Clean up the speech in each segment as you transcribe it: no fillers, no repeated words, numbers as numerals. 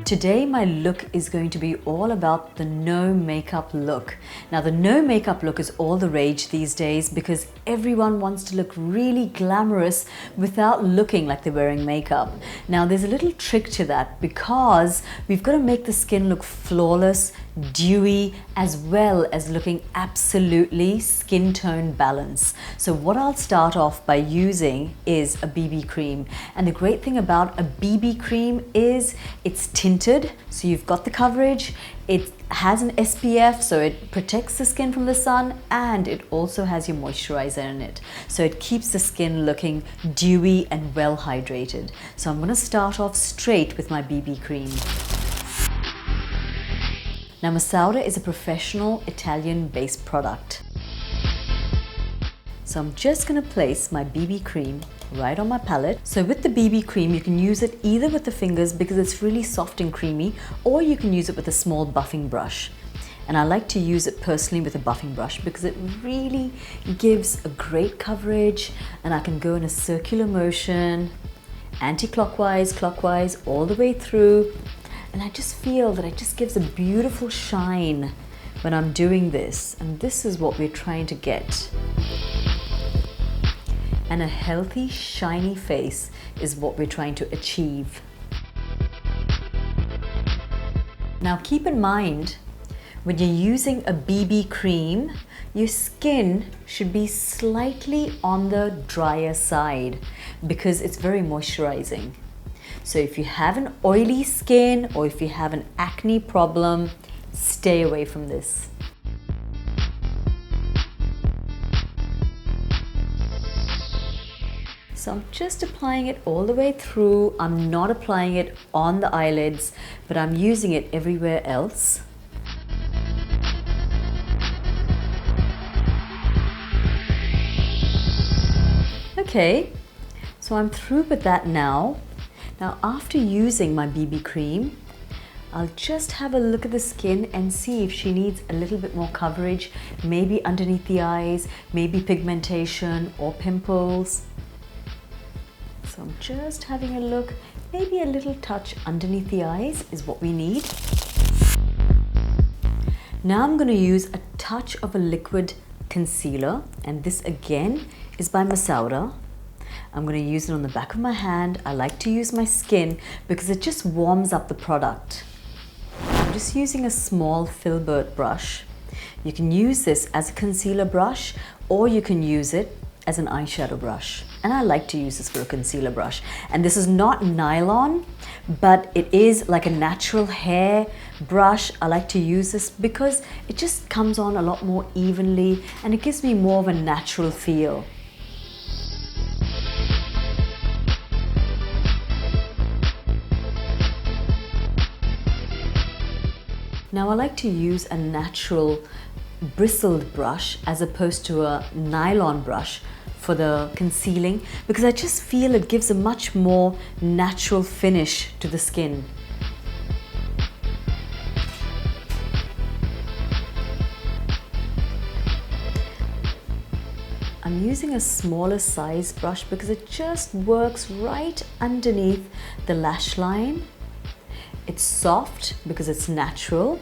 Today my look is going to be all about the no makeup look. Now the no makeup look is all the rage these days because everyone wants to look really glamorous without looking like they're wearing makeup. Now there's a little trick to that because we've got to make the skin look flawless, dewy, as well as looking absolutely skin tone balance. So what I'll start off by using is a BB cream, and the great thing about a BB cream is it's tinted, so you've got the coverage. It has an SPF, so it protects the skin from the sun, and it also has your moisturizer in it, so it keeps the skin looking dewy and well hydrated. So I'm going to start off straight with my BB cream. Now Masauda is a professional Italian-based product. So I'm just going to place my BB cream right on my palette. So with the BB cream, you can use it either with the fingers because it's really soft and creamy, or you can use it with a small buffing brush. And I like to use it personally with a buffing brush because it really gives a great coverage, and I can go in a circular motion, anti-clockwise, clockwise, all the way through. And I just feel that it just gives a beautiful shine when I'm doing this. And this is what we're trying to get. And a healthy, shiny face is what we're trying to achieve. Now keep in mind, when you're using a BB cream, your skin should be slightly on the drier side because it's very moisturizing. So if you have an oily skin or if you have an acne problem, stay away from this. So I'm just applying it all the way through. I'm not applying it on the eyelids, but I'm using it everywhere else. Okay, so I'm through with that now. Now after using my BB cream, I'll just have a look at the skin and see if she needs a little bit more coverage, maybe underneath the eyes, maybe pigmentation or pimples. So I'm just having a look, maybe a little touch underneath the eyes is what we need. Now I'm going to use a touch of a liquid concealer, and this again is by Masauda. I'm going to use it on the back of my hand. I like to use my skin because it just warms up the product. I'm just using a small filbert brush. You can use this as a concealer brush, or you can use it as an eyeshadow brush. And I like to use this for a concealer brush. And this is not nylon, but it is like a natural hair brush. I like to use this because it just comes on a lot more evenly and it gives me more of a natural feel. Now I like to use a natural bristled brush as opposed to a nylon brush for the concealing because I just feel it gives a much more natural finish to the skin. I'm using a smaller size brush because it just works right underneath the lash line. It's soft because it's natural,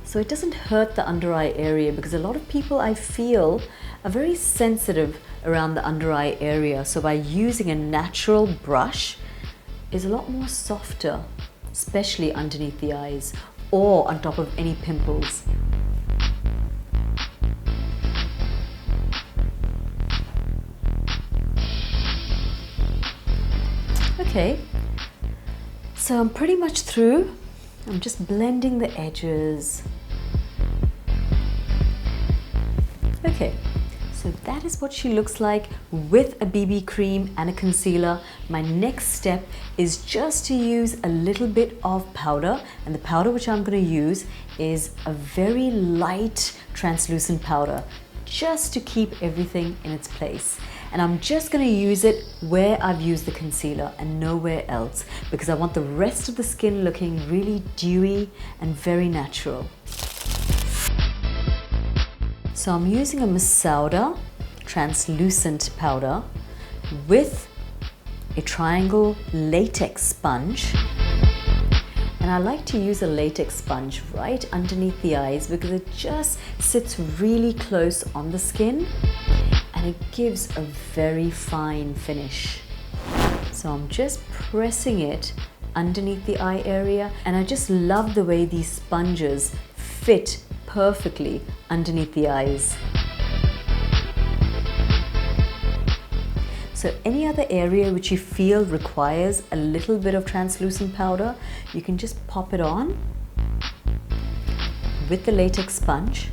so it doesn't hurt the under eye area because a lot of people I feel are very sensitive around the under eye area. So by using a natural brush is a lot more softer, especially underneath the eyes or on top of any pimples. Okay. So I'm pretty much through. I'm just blending the edges. Okay, so that is what she looks like with a BB cream and a concealer. My next step is just to use a little bit of powder, and the powder which I'm going to use is a very light translucent powder just to keep everything in its place. And I'm just going to use it where I've used the concealer and nowhere else because I want the rest of the skin looking really dewy and very natural. So I'm using a Masauda translucent powder with a triangle latex sponge. And I like to use a latex sponge right underneath the eyes because it just sits really close on the skin and it gives a very fine finish. So I'm just pressing it underneath the eye area, and I just love the way these sponges fit perfectly underneath the eyes. So any other area which you feel requires a little bit of translucent powder, you can just pop it on with the latex sponge,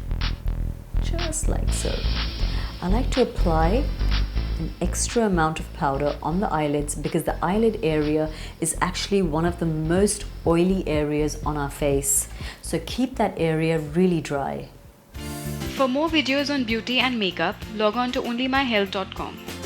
just like so. I like to apply an extra amount of powder on the eyelids because the eyelid area is actually one of the most oily areas on our face. So keep that area really dry. For more videos on beauty and makeup, log on to onlymyhealth.com.